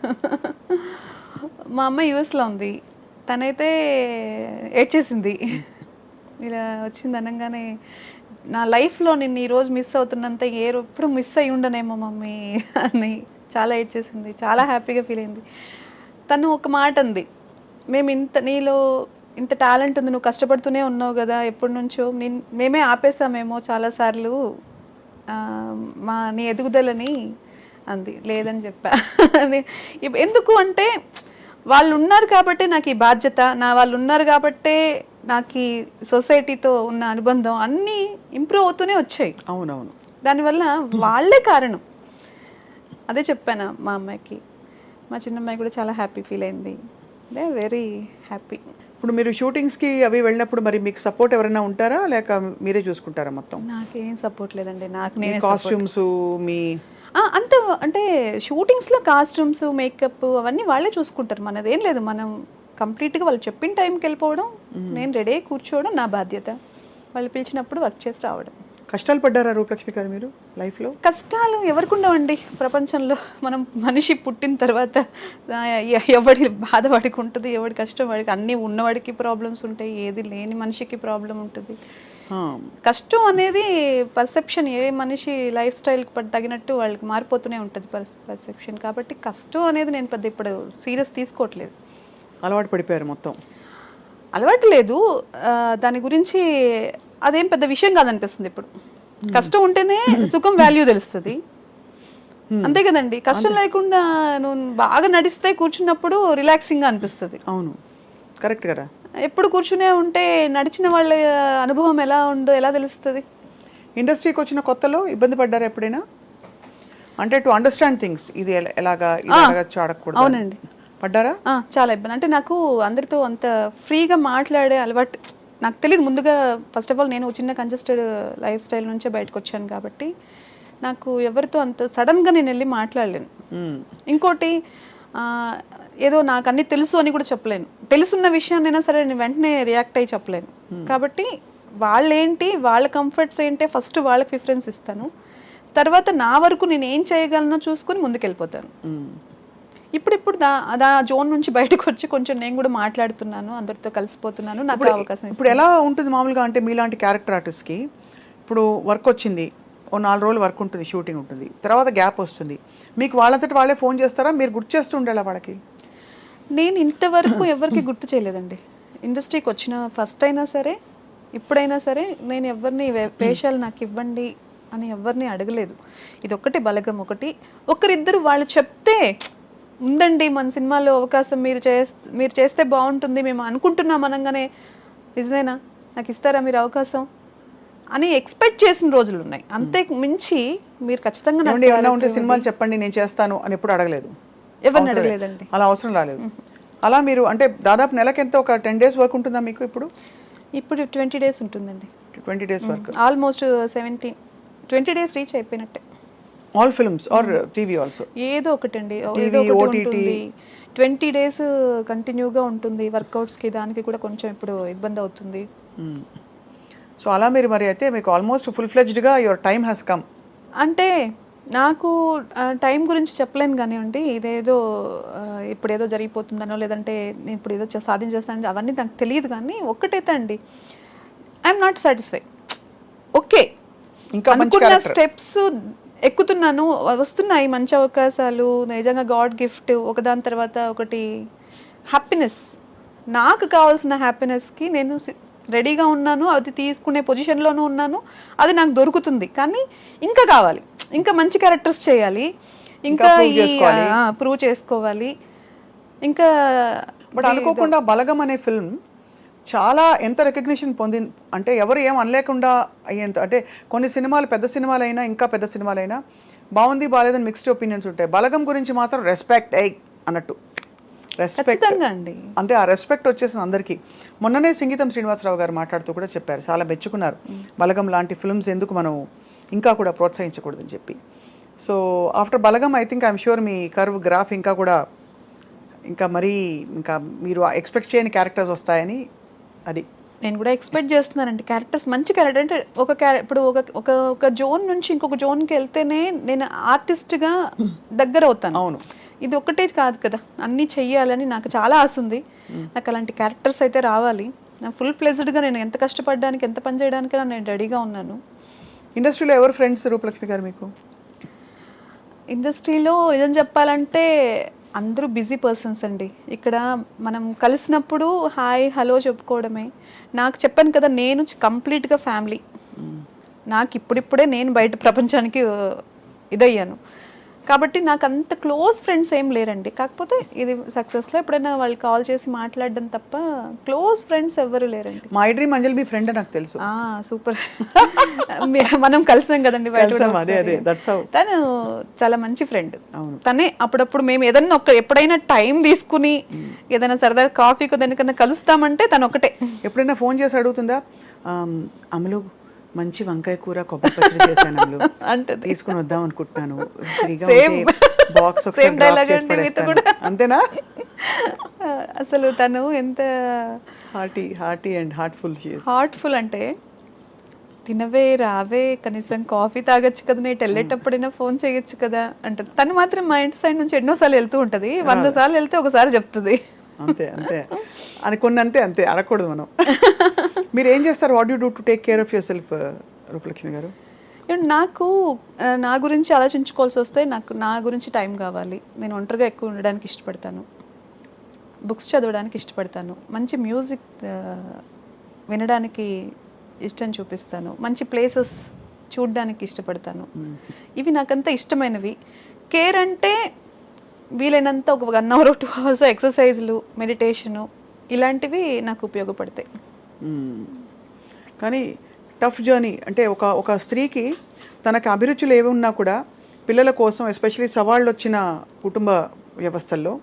మా అమ్మ యూఎస్లో ఉంది, తనైతే ఏడ్చేసింది. ఇలా వచ్చింది అనగానే నా లైఫ్లో నేను ఈరోజు మిస్ అవుతున్నంత ఎప్పుడు మిస్ అయ్యి ఉండనేమో మమ్మీ అని చాలా ఏడ్చేసింది. చాలా హ్యాపీగా ఫీల్ అయింది. తను ఒక మాట అంది, మేము నీలో ఇంత టాలెంట్ ఉంది, నువ్వు కష్టపడుతూనే ఉన్నావు కదా ఎప్పటి నుంచో, మేమే ఆపేసామేమో చాలాసార్లు నీ ఎదుగుదలని అంది. లేదని చెప్పా. ఎందుకు అంటే వాళ్ళు ఉన్నారు కాబట్టే నాకు ఈ బాధ్యత, వాళ్ళు ఉన్నారు కాబట్టే నాకు ఈ సొసైటీతో ఉన్న అనుబంధం అన్నీ ఇంప్రూవ్ అవుతూనే వచ్చాయి. అవునవును, దానివల్ల వాళ్ళే కారణం. అదే చెప్పాను మా అమ్మాయికి. మా చిన్నమ్మాయి కూడా చాలా హ్యాపీ ఫీల్ అయింది. They very happy. ఇప్పుడు మీరు షూటింగ్స్కి అవి వెళ్ళినప్పుడు మరి మీకు సపోర్ట్ ఎవరైనా ఉంటారా, లేక మీరే చూసుకుంటారా మొత్తం? నాకేం సపోర్ట్ లేదండి. నేను కాస్ట్యూమ్స్ మీ అంత అంటే షూటింగ్స్లో కాస్ట్యూమ్స్, మేకప్ అవన్నీ వాళ్ళే చూసుకుంటారు. మనదేం లేదు. మనం కంప్లీట్గా వాళ్ళు చెప్పిన టైంకి వెళ్ళిపోవడం, నేను రెడీ కూర్చోవడం నా బాధ్యత. వాళ్ళు పిలిచినప్పుడు వర్క్ చేసి రావడం. కష్టాలు పడ్డారా రూపలక్ష్మి గారు మీరు లైఫ్లో? కష్టాలు ఎవరికి ఉండవండి ప్రపంచంలో. మనం మనిషి పుట్టిన తర్వాత ఎవడి బాధ వాడికి ఉంటుంది, ఎవడి కష్టం వాడికి. అన్నీ ఉన్నవాడికి ప్రాబ్లమ్స్ ఉంటాయి, ఏది లేని మనిషికి ప్రాబ్లం ఉంటుంది. కష్టం అనేది పర్సెప్షన్, ఏ మనిషి లైఫ్ స్టైల్కి తగినట్టు వాళ్ళకి మారిపోతూనే ఉంటుంది పర్సెప్షన్. కాబట్టి కష్టం అనేది నేను పెద్ద ఇప్పుడు సీరియస్ తీసుకోవట్లేదు. అలవాటు పడిపోయారు మొత్తం? అలవాటు లేదు, దాని గురించి అదేం పెద్ద విషయం కాదనిపిస్తుంది ఇప్పుడు. కష్టం ఉంటేనే సుఖం వాల్యూ తెలుస్తుంది, అంతే కదండి. కష్టం లేకుండా నువ్వు బాగా నడిస్తే కూర్చున్నప్పుడు రిలాక్సింగ్గా అనిపిస్తుంది. అవును, కరెక్ట్ కదా. ఎప్పుడు కూర్చునే ఉంటే నడిచిన వాళ్ళ అనుభవం ఎలా ఉందో ఎలా తెలుస్తుంది? ఇండస్ట్రీకి వచ్చిన కొత్తలో ఇబ్బంది పడ్డారా ఎప్పుడైనా? అంటే టు అండర్స్టాండ్ థింగ్స్, ఇది ఎలాగా ఆడకూడదు. అవునండి, పడ్డారా? చాలా ఇబ్బంది. అంటే నాకు అందరితో అంత ఫ్రీగా మాట్లాడే అలవాటు నాకు తెలియదు ముందుగా. ఫస్ట్ ఆఫ్ ఆల్ నేను చిన్న కంజెస్టెడ్ లైఫ్ స్టైల్ నుంచే బయటకు వచ్చాను కాబట్టి నాకు ఎవరితో అంత సడన్గా నేను వెళ్ళి మాట్లాడలేను. ఇంకోటి ఏదో నాకు అన్నీ తెలుసు అని కూడా చెప్పలేను. తెలుసున్న విషయాన్నైనా సరే నేను వెంటనే రియాక్ట్ అయ్యి చెప్పలేను. కాబట్టి వాళ్ళేంటి, వాళ్ళ కంఫర్ట్స్ ఏంటి, ఫస్ట్ వాళ్ళకి ప్రిఫరెన్స్ ఇస్తాను. తర్వాత నా వరకు నేను ఏం చేయగలనో చూసుకొని ముందుకెళ్ళిపోతాను. ఇప్పుడు దా జోన్ నుంచి బయటకు వచ్చి కొంచెం నేను కూడా మాట్లాడుతున్నాను, అందరితో కలిసిపోతున్నాను. నాకు అవకాశం. ఇప్పుడు ఎలా ఉంటుంది మామూలుగా అంటే మీలాంటి క్యారెక్టర్ ఆర్టిస్ట్కి ఇప్పుడు వర్క్ వచ్చింది, ఓ 4 రోజులు వర్క్ ఉంటుంది, షూటింగ్ ఉంటుంది, తర్వాత గ్యాప్ వస్తుంది, మీకు వాళ్ళంతటి వాళ్ళే ఫోన్ చేస్తారా, మీరు గుర్తు చేస్తూ ఉండాలా వాళ్ళకి? నేను ఇంతవరకు ఎవరికి గుర్తు చేయలేదండి. ఇండస్ట్రీకి వచ్చిన ఫస్ట్ అయినా సరే ఇప్పుడైనా సరే నేను ఎవరిని వేషాలు నాకు ఇవ్వండి అని ఎవరిని అడగలేదు. ఇది ఒక్కటే బలగం ఒకటి. ఒకరిద్దరు వాళ్ళు చెప్తే ఉందండి మన సినిమాలో అవకాశం మీరు చేస్తే బాగుంటుంది మేము అనుకుంటున్నాం అనగానే నిజమేనా నాకు ఇస్తారా మీరు అవకాశం అని ఎక్స్పెక్ట్ చేసిన రోజులు ఉన్నాయి. అంతే మించి మీరు ఖచ్చితంగా నాకు ఏమన్నా ఉంటే సినిమాలు చెప్పండి నేను చేస్తాను అని ఎప్పుడు అడగలేదు, ఎవరిని అడగలేదండి. అలా అవసరం రాలేదు. అలా మీరు అంటే దాదాపు నెలకి ఎంత ఒక 10 days వర్క్ ఉంటుందా మీకు ఇప్పుడు? ఇప్పుడు 20 days ఉంటుందండి. 20 days work almost 20 days reach అయిపోయినట్టే. All films or TV also? ఏదో ఒకటండి, ఏదో ఒకటి ఉంటుంది. 20 days కంటిన్యూగా ఉంటుంది. వర్కౌట్స్కి దానికి కూడా కొంచెం ఇప్పుడు ఇబ్బంది అవుతుంది. సో అలా మీరు మరి అయితే మీకు ఆల్మోస్ట్ ఫుల్ ఫ్లెడ్జ్డ్గా యువర్ టైమ్ హ్యాస్ కమ్. అంటే నాకు టైం గురించి చెప్పలేను కానివ్వండి, ఇదేదో ఇప్పుడు ఏదో జరిగిపోతుందనో లేదంటే నేను ఇప్పుడు ఏదో సాధించేస్తానని అవన్నీ నాకు తెలియదు. కానీ ఒక్కటైతే అండి, ఐఎమ్ నాట్ సాటిస్ఫై. ఓకే, ఇంకా అనుకున్న స్టెప్స్ ఎక్కుతున్నాను, వస్తున్నాయి మంచి అవకాశాలు, నిజంగా గాడ్ గిఫ్ట్ ఒకదాని తర్వాత ఒకటి. హ్యాపీనెస్, నాకు కావాల్సిన హ్యాపీనెస్కి నేను రెడీగా ఉన్నాను, అది తీసుకునే పొజిషన్లోనూ ఉన్నాను, అది నాకు దొరుకుతుంది. కానీ ఇంకా కావాలి, ఇంకా మంచి క్యారెక్టర్స్ చేయాలి, ఇంకా ప్రూవ్ చేసుకోవాలి. ఇంకా బట్ అనుకోకుండా బలగం అనే ఫిల్మ్ చాలా ఎంత రికగ్నిషన్ పొందింది అంటే ఎవరు ఏం అనలేకుండా అయ్యేంత. అంటే కొన్ని సినిమాలు పెద్ద సినిమాలైనా ఇంకా పెద్ద సినిమాలైనా బాగుంది బాగాలేదని మిక్స్డ్ ఒపీనియన్స్ ఉంటాయి. బలగం గురించి మాత్రం రెస్పెక్ట్ అన్నట్టు రెస్పెక్ట్ అండి. అంటే ఆ రెస్పెక్ట్ వచ్చేసింది అందరికీ. మొన్ననే సంగీతం శ్రీనివాసరావు గారు మాట్లాడుతూ కూడా చెప్పారు, చాలా మెచ్చుకున్నారు బలగం లాంటి ఫిల్మ్స్ ఎందుకు మనం ఇంకా కూడా ప్రోత్సహించకూడదని చెప్పి. So after Balagam I think I'm sure me curve graph ఇంకా కూడా ఇంకా మరీ ఇంకా మీరు ఎక్స్పెక్ట్ చేయని క్యారెక్టర్స్ వస్తాయని అది నేను కూడా ఎక్స్పెక్ట్ చేస్తున్నానండి. క్యారెక్టర్స్ మంచి క్యారెక్టర్ అంటే ఇప్పుడు ఒక జోన్ నుంచి ఇంకొక జోన్కి వెళ్తేనే నేను ఆర్టిస్ట్గా దగ్గర అవుతాను. అవును, ఇది ఒక్కటే కాదు కదా, అన్నీ చెయ్యాలని నాకు చాలా ఆశ ఉంది. నాకు అలాంటి క్యారెక్టర్స్ అయితే రావాలి. నాకు ఫుల్ ప్లెజ్డ్గా నేను ఎంత కష్టపడడానికి ఎంత పని చేయడానికి నేను రెడీగా ఉన్నాను. ఇండస్ట్రీలో ఎవరు ఫ్రెండ్స్ రూపలక్ష్మి గారు మీకు? ఇండస్ట్రీలో నిజం చెప్పాలంటే అందరూ బిజీ పర్సన్స్ అండి. ఇక్కడ మనం కలిసినప్పుడు హాయ్ హలో చెప్పుకోవడమే. నాకు చెప్పాను కదా, నేను కంప్లీట్గా ఫ్యామిలీ. నాకు ఇప్పుడిప్పుడే నేను బయట ప్రపంచానికి ఇదయ్యాను కాబట్టి నాకు అంత క్లోజ్ ఫ్రెండ్స్ ఏం లేరండి. కాకపోతే ఇది సక్సెస్లో ఎప్పుడైనా వాళ్ళు కాల్ చేసి మాట్లాడడం తప్ప క్లోజ్ ఫ్రెండ్స్ ఎవరు లేరండి. My dream Anjali me friend నాకు తెలుసు. సూపర్, మనం కలిసాం కదండి బయట. తను చాలా మంచి ఫ్రెండ్. తనే అప్పుడప్పుడు మేము ఏదన్నా ఎప్పుడైనా టైం తీసుకుని ఏదైనా సరదాగా కాఫీకి దానికన్నా కలుస్తామంటే తను ఒకటే. ఎప్పుడైనా ఫోన్ చేసి అడుగుతుందా, అమలు మంచి వంకాయ కూర కొబ్బరి పచ్చడి చేశాను అంటే తీసుకుని వద్దాం అనుకుంటున్నాను, బాక్స్ అంతేనా? అసలు తను ఎంత హార్టీ అండ్ హార్ట్ఫుల్ అంటే తినవే రావే కనీసం కాఫీ తాగొచ్చు కదా, నేను వెళ్ళేటప్పుడైనా ఫోన్ చేయొచ్చు కదా అంటే. తను మాత్రం మా ఇంటి సైడ్ నుంచి ఎన్నోసార్లు వెళ్తూ ఉంటది, 100 సార్లు వెళ్తే ఒకసారి చెప్తుంది. అంతే అనుకున్న అంతే అనకూడదు మనం. మీరు ఏం చేస్తారు? What you do to take care of your self Rupalakshmi గారు? నాకు నా గురించి ఆలోచించుకోవాల్సి వస్తే నా గురించి టైం కావాలి. నేను ఒంటరిగా ఎక్కువ ఉండడానికి ఇష్టపడతాను, బుక్స్ చదవడానికి ఇష్టపడతాను, మంచి మ్యూజిక్ వినడానికి ఇష్టం చూపిస్తాను, మంచి ప్లేసెస్ చూడడానికి ఇష్టపడతాను. ఇవి నాకంతా ఇష్టమైనవి. కేర్ అంటే వీలైనంత ఒక 1 hour 2 hours ఎక్సర్సైజ్లు, మెడిటేషను ఇలాంటివి నాకు ఉపయోగపడతాయి. కానీ టఫ్ జర్నీ అంటే ఒక స్త్రీకి తనకు అభిరుచులు ఏవి ఉన్నా కూడా పిల్లల కోసం ఎస్పెషలీ సవాళ్ళు వచ్చిన కుటుంబ వ్యవస్థల్లో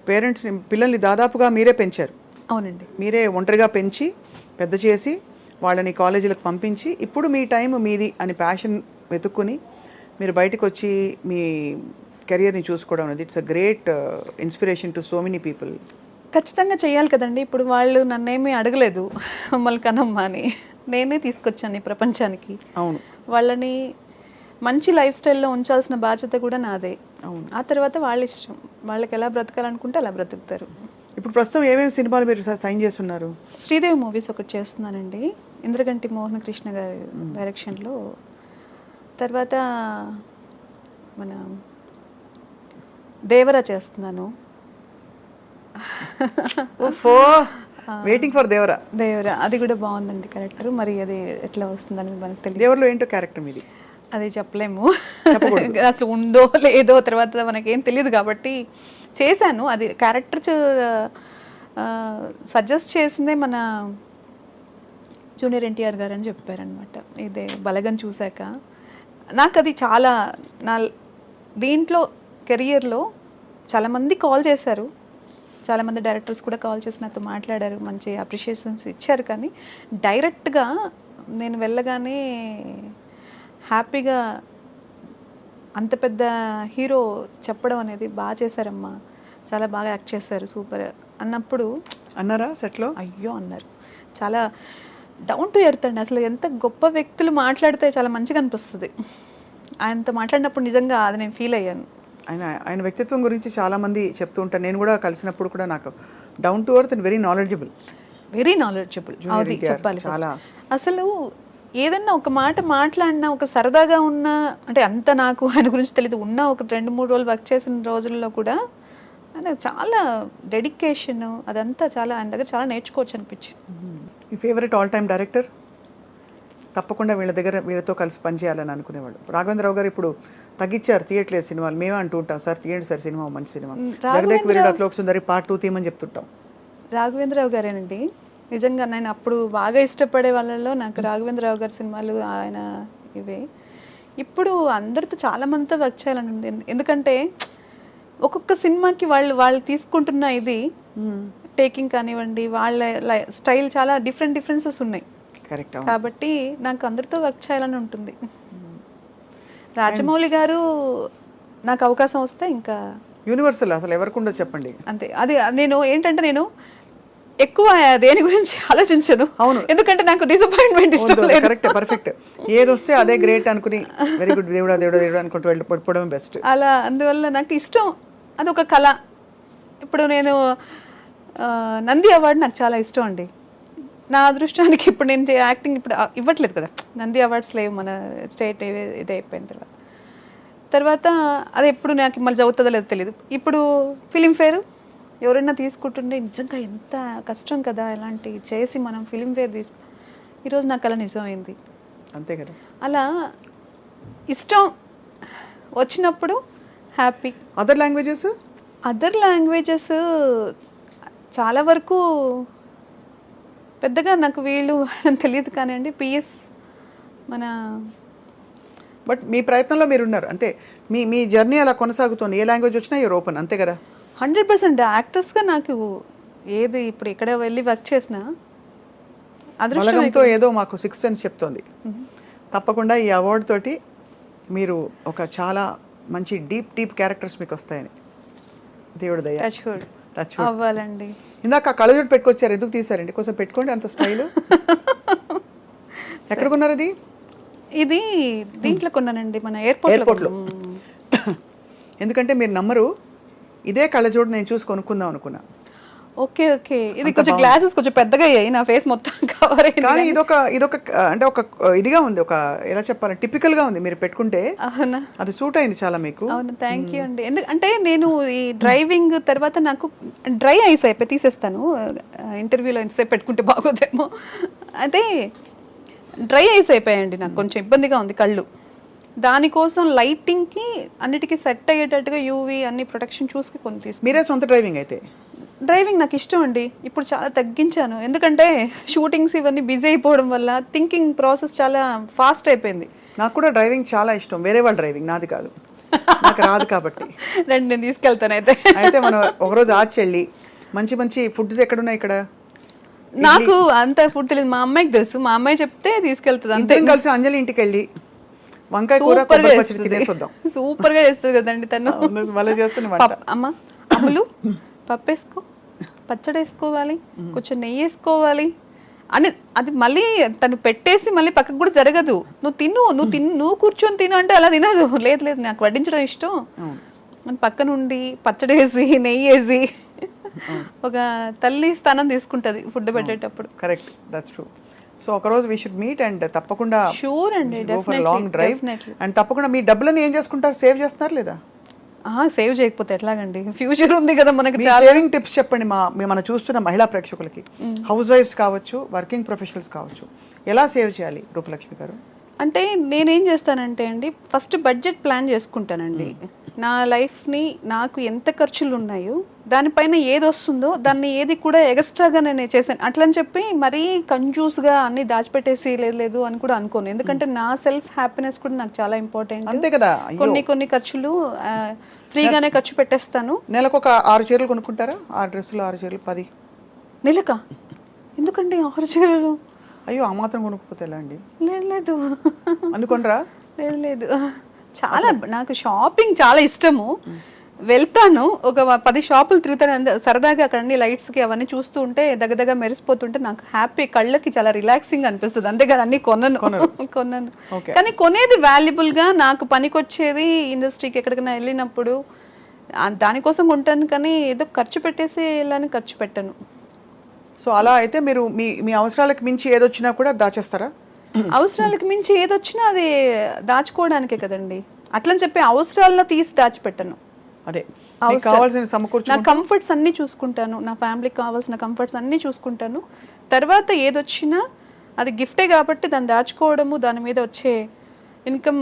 పేరెంట్స్ని పిల్లల్ని దాదాపుగా మీరే పెంచారు. అవునండి, మీరే ఒంటరిగా పెంచి పెద్ద చేసి వాళ్ళని కాలేజీలకు పంపించి ఇప్పుడు మీ టైం మీది అని ప్యాషన్ వెతుక్కుని మీరు బయటకు వచ్చి మీ కెరియర్ని చూసుకోవడం అనేది it's a great inspiration to so many people. ఖచ్చితంగా చేయాలి కదండి. ఇప్పుడు వాళ్ళు నన్నేమీ అడగలేదు మమ్మల్ని కనమ్మా అని, నేనే తీసుకొచ్చాను ఈ ప్రపంచానికి. అవును, వాళ్ళని మంచి లైఫ్ స్టైల్లో ఉంచాల్సిన బాధ్యత కూడా నాదే. అవును, ఆ తర్వాత వాళ్ళ ఇష్టం, వాళ్ళకి ఎలా బ్రతకాలనుకుంటే అలా బ్రతుకుతారు. ఇప్పుడు ప్రస్తుతం ఏమేమి సినిమాలు మీరు సైన్ చేస్తున్నారు? శ్రీదేవి మూవీస్ ఒకటి చేస్తున్నానండి, ఇంద్రగంటి మోహన కృష్ణ గారి డైరెక్షన్లో. తర్వాత మన దేవరా చేస్తున్నాను. Waiting for Devara. దేవరా అది కూడా బాగుందండి క్యారెక్టర్. మరి అది ఎట్లా వస్తుందని మనకు తెలియదు. దేవరలో ఏంటో క్యారెక్టర్ మీది అది చెప్పలేము. అసలు ఉందో లేదో తర్వాత మనకేం తెలియదు కాబట్టి చేశాను. అది క్యారెక్టర్ సజెస్ట్ చేసిందే మన జూనియర్ ఎన్టీఆర్ గారు అని చెప్పారనమాట. ఇదే బలగం చూశాక నాకు అది చాలా నా దీంట్లో కెరియర్లో చాలామంది కాల్ చేశారు, చాలామంది డైరెక్టర్స్ కూడా కాల్ చేసి నాతో మాట్లాడారు, మంచి అప్రిషియేషన్స్ ఇచ్చారు. కానీ డైరెక్ట్గా నేను వెళ్ళగానే హ్యాపీగా అంత పెద్ద హీరో చెప్పడం అనేది బాగా చేశారమ్మా, చాలా బాగా యాక్ట్ చేశారు, సూపర్ అన్నప్పుడు అన్నారా సెట్లో? అయ్యో అన్నారు. చాలా డౌన్ టు ఎర్త్ అండి. అసలు ఎంత గొప్ప వ్యక్తులు మాట్లాడితే చాలా మంచిగా అనిపిస్తుంది. ఆయనతో మాట్లాడినప్పుడు నిజంగా అది నేను ఫీల్ అయ్యాను. ఆయన వ్యక్తిత్వం గురించి చాలా మంది చెప్తూ ఉంటాను. నేను కూడా కలిసినప్పుడు కూడా నాకు down to earth and very knowledgeable. అది చెప్పాలి. అసలు ఏదన్నా ఒక మాట మాట్లాడినా, ఒక సరదాగా ఉన్న అంటే అంత నాకు ఆయన గురించి తెలియదు, ఉన్న ఒక 2-3 రోజులు వర్క్ చేసిన రోజుల్లో కూడా ఆయన చాలా డెడికేషన్ అదంతా చాలా ఆయన దగ్గర చాలా నేర్చుకోవచ్చు అనిపించింది. మీ ఫేవరెట్ ఆల్ టైమ్ డైరెక్టర్? తప్పకుండా వీళ్ళతో కలిసి పనిచేయాలని అనుకునేవాళ్ళు. రాఘవేంద్రరావు గారు ఇప్పుడు తగ్గించారు, తీయట్లేదు సినిమాలు. మేమే అంటూ ఉంటాం, సార్ తీయండి సార్ సినిమా, మంచి సినిమా. జగదేక్ వీరుడు అతిలోక సుందరి పార్ట్ 2 తీయమని చెప్తుంటాం. రాఘవేంద్రరావు గారేనండి నిజంగా. నేను అప్పుడు బాగా ఇష్టపడే వాళ్ళలో నాకు రాఘవేంద్రరావు గారి సినిమాలు ఆయన ఇవే. ఇప్పుడు అందరితో చాలా మందితో వర్క్ చేయాలని ఉంది. ఎందుకంటే ఒక్కొక్క సినిమాకి వాళ్ళు తీసుకుంటున్న ఇది టేకింగ్ కానివ్వండి, వాళ్ళ స్టైల్ చాలా డిఫరెన్సెస్ ఉన్నాయి. కరెక్ట్. కాబట్టి నాకు అందరితో వర్క్ చేయాలని ఉంటుంది. రాజమౌళి గారు నాకు అవకాశం వస్తే ఇంకా యూనివర్సల్ అసలు ఎవరికి ఉండదు చెప్పండి. అంతే. అది నేను ఏంటంటే నేను ఎక్కువ దేని గురించి ఆలోచించను. అవును, ఎందుకంటే నాకు డిసప్పాయింట్మెంట్ ఇష్టం లేదు. Correct, perfect. ఏది వస్తే అదే గ్రేట్ అనుకుని వెరీ గుడ్ దేవుడా దేవుడా దేవుడా అనుకుంటూ వెళ్ళిపోవడం బెస్ట్. అలా అందువల్ల నాకు ఇష్టం, అది ఒక కళ. ఇప్పుడు నేను నంది అవార్డు నాకు చాలా ఇష్టం అండి. నా అదృష్టానికి ఇప్పుడు నేను యాక్టింగ్ ఇప్పుడు ఇవ్వట్లేదు కదా, నంది అవార్డ్స్ లేవు మన స్టేట్ ఇది అయిపోయిన తర్వాత అది ఎప్పుడు నాకు మళ్ళీ చదువుతుందో లేదో తెలియదు. ఇప్పుడు ఫిలింఫేర్ ఎవరైనా తీసుకుంటుండే నిజంగా ఎంత కష్టం కదా ఇలాంటి చేసి మనం ఫిలింఫేర్ ఈరోజు నాకు అలా నిజమైంది. అంతే కదా. అలా ఇష్టం వచ్చినప్పుడు హ్యాపీ. అదర్ లాంగ్వేజెస్ చాలా వరకు పెద్దగా నాకు వీళ్ళు తెలియదు కానివ్వండి. పిఎస్ మన బట్ మీ ప్రయత్నంలో మీరు ఉన్నారు అంటే మీ జర్నీ అలా కొనసాగుతుంది. ఏ లాంగ్వేజ్ వచ్చినా యూర్ ఓపెన్, అంతే కదా. 100% యాక్టర్స్గా నాకు ఏది ఇప్పుడు ఎక్కడ వెళ్ళి వర్క్ చేసినా అదృష్టంతో ఏదో మాకు 6th సెన్స్ చెప్తోంది. తప్పకుండా ఈ అవార్డు తోటి మీరు ఒక చాలా మంచి డీప్ క్యారెక్టర్స్ మీకు వస్తాయని దేవుడు దయ. టచ్ అవ్వాలండి. ఇందాక కళ్ళజోడు పెట్టుకొచ్చారు, ఎందుకు తీసారండి? కొంచెం పెట్టుకోండి, అంత స్టైల్. ఎక్కడ కొన్నారు అది? ఇది దీంట్లో కొన్నానండి, మన ఎయిర్పోర్ట్లో. ఎందుకంటే మీరు నమ్మరు, ఇదే కళ్ళజోడు నేను చూసి కొనుక్కుందాం అనుకున్నా. ఓకే. ఇది కొంచెం గ్లాసెస్ కొంచెం పెద్దగా అయ్యాయి, నా ఫేస్ మొత్తం కవర్ అయ్యింది. కానీ ఇదొక అంటే ఒక ఇదిగా ఉంది, ఒక ఎలా చెప్పాలి, టిపికల్ గా ఉంది. మీరు పెట్టుకుంటే అది సూట్ అయింది చాలా మీకు. అవును, థ్యాంక్ యూ అండి. ఎందుకంటే నేను ఈ డ్రైవింగ్ తర్వాత నాకు డ్రై ఐస్ అయిపోయి తీసేస్తాను, ఇంటర్వ్యూలో ఎంతసేపు పెట్టుకుంటే బాగోదేమో. అయితే డ్రై ఐస్ అయిపోయాయండి, నాకు కొంచెం ఇబ్బందిగా ఉంది కళ్ళు. దానికోసం లైటింగ్కి అన్నిటికీ సెట్ అయ్యేటట్టుగా యూవీ అన్ని ప్రొటెక్షన్ చూసుకుని కొన్ని తీసుకు. మీరే సొంత డ్రైవింగ్ అయితే? డ్రైవింగ్ నాకు ఇష్టం అండి, ఇప్పుడు చాలా తగ్గించాను. ఎందుకంటే షూటింగ్స్ ఇవన్నీ బిజీ అయిపోవడం వల్ల థింకింగ్ ప్రాసెస్ చాలా ఫాస్ట్ అయిపోయింది. నాకు కూడా డ్రైవింగ్ చాలా ఇష్టం, వేరే వాళ్ళ డ్రైవింగ్, నాది కాదు, నాకు రాదు కాబట్టి. రండి నేను తీసుకెళ్తాను. అయితే మనం ఒకరోజు ఆచి వెళ్ళి మంచి ఫుడ్స్ ఎక్కడున్నాయి ఇక్కడ? నాకు అంత ఫుడ్ తెలియదు, మా అమ్మాయికి తెలుసు, మా అమ్మాయి చెప్తే తీసుకెళ్తుంది. అంతే. కలిసి అంజలి ఇంటికి వెళ్ళి వంకాయ కూర సూపర్ గా చేస్తుంది కదండి తను. అమ్మ అమ్ములు పప్పు వేసుకో, పచ్చడి వేసుకోవాలి, కొంచెం నెయ్యి వేసుకోవాలి అని అది మళ్ళీ తను పెట్టేసి మళ్ళీ పక్కకు కూడా జరగదు. నువ్వు కూర్చొని తిను అంటే అలా తినదు. లేదు నాకు వడ్డించడం ఇష్టం అని పక్క నుండి పచ్చడి వేసి నెయ్యి వేసి ఒక తల్లి స్థానం తీసుకుంటది ఫుడ్ పెట్టేటప్పుడు. Correct, that's true. సో ఒక రోజు వి షుడ్ మీట్ అండ్ తప్పకుండా షూర్ అండి, లాంగ్ డ్రైవ్. అండ్ తప్పకుండా మీ డబ్బులను ఏం చేసుకుంటారు, సేవ్ చేస్తున్నారు లేదా? సేవ్ చేయకపోతే ఎట్లాగండి, ఫ్యూచర్ ఉంది కదా మనకి మీ చాలా. సేవింగ్ టిప్స్ చెప్పండి మన చూస్తున్న మహిళా ప్రేక్షకులకి, హౌస్ వైఫ్స్ కావచ్చు, వర్కింగ్ ప్రొఫెషనల్స్ కావచ్చు, ఎలా సేవ్ చేయాలి రూపలక్ష్మి గారు? అంటే నేనేం చేస్తానంటే అండి, ఫస్ట్ బడ్జెట్ ప్లాన్ చేసుకుంటానండి. నా లైఫ్ని నాకు ఎంత ఖర్చులు ఉన్నాయో దానిపైన ఏది వస్తుందో దాన్ని ఏది కూడా ఎక్స్ట్రాగా నేను చేశాను అట్లని చెప్పి మరీ కంజూస్గా అన్ని దాచిపెట్టేసి లేదు అని కూడా అనుకోను. ఎందుకంటే నా సెల్ఫ్ హ్యాపీనెస్ కూడా నాకు చాలా ఇంపార్టెంట్. అంతే కదా. కొన్ని ఖర్చులు ఫ్రీగానే ఖర్చు పెట్టేస్తాను. నెలకు ఒక 6 చీరలు కొనుక్కుంటారా? 6 డ్రెస్సులు, 6 చీరలు, 10 నెలక ఎందుకండి 6 చీరలు? అయ్యో, ఆ మాత్రం కొనుక్కోపోతే ఎలా అండి? లేదు అనుకోనరా? లేదు చాలా నాకు షాపింగ్ చాలా ఇష్టము. వెళ్తాను, ఒక 10 షాపులు తిరుగుతాను సరదాగా. అక్కడ అన్ని లైట్స్కి అవన్నీ చూస్తూ ఉంటే దగ్గర మెరిసిపోతుంటే నాకు హ్యాపీ, కళ్ళకి చాలా రిలాక్సింగ్ అనిపిస్తుంది. అంతేగాని అన్ని కొన్నాను కానీ కొనేది వాల్యుబుల్గా నాకు పనికొచ్చేది. ఇండస్ట్రీకి ఎక్కడికైనా వెళ్ళినప్పుడు దానికోసం కొంటాను, కానీ ఏదో ఖర్చు పెట్టేసి వెళ్ళని ఖర్చు పెట్టను. సో అలా అయితే మీరు మీ అవసరాలకు మించి ఏదొచ్చినా కూడా దాచేస్తారా? అవసరాలకు మించి ఏదొచ్చినా అది దాచుకోవడానికే కదండి. అట్లని చెప్పి అవసరాలను తీసి దాచిపెట్టను. అదే కావాల్సిన సమకూర్చు, నా కంఫర్ట్స్ అన్నీ చూసుకుంటాను, నా ఫ్యామిలీకి కావాల్సిన కంఫర్ట్స్ అన్నీ చూసుకుంటాను. తర్వాత ఏదొచ్చినా అది గిఫ్టే కాబట్టి దాన్ని దాచుకోవడము, దాని మీద వచ్చే ఇన్కమ్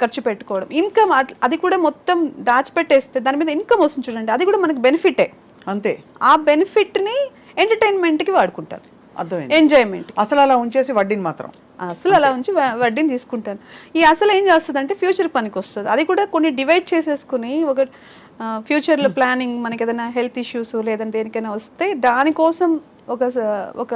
ఖర్చు పెట్టుకోవడం. ఇన్కమ్ అది కూడా మొత్తం దాచిపెట్టేస్తే దాని మీద ఇన్కమ్ వస్తుంది చూడండి, అది కూడా మనకి బెనిఫిటే. అంతే. ఆ బెనిఫిట్ని ఎంటర్టైన్మెంట్కి వాడుకుంటారు, అర్థమైంది, ఎంజాయ్మెంట్. అసలు అలా ఉంచేసి వడ్డీని మాత్రం అసలు అలా ఉంచి వడ్డీని తీసుకుంటాను. ఈ అసలు ఏం చేస్తుంది అంటే ఫ్యూచర్ పనికి వస్తుంది. అది కూడా కొన్ని డివైడ్ చేసేసుకుని ఒక ఫ్యూచర్లో ప్లానింగ్, మనకి ఏదైనా హెల్త్ ఇష్యూస్ లేదంటే దేనికైనా వస్తే దానికోసం ఒక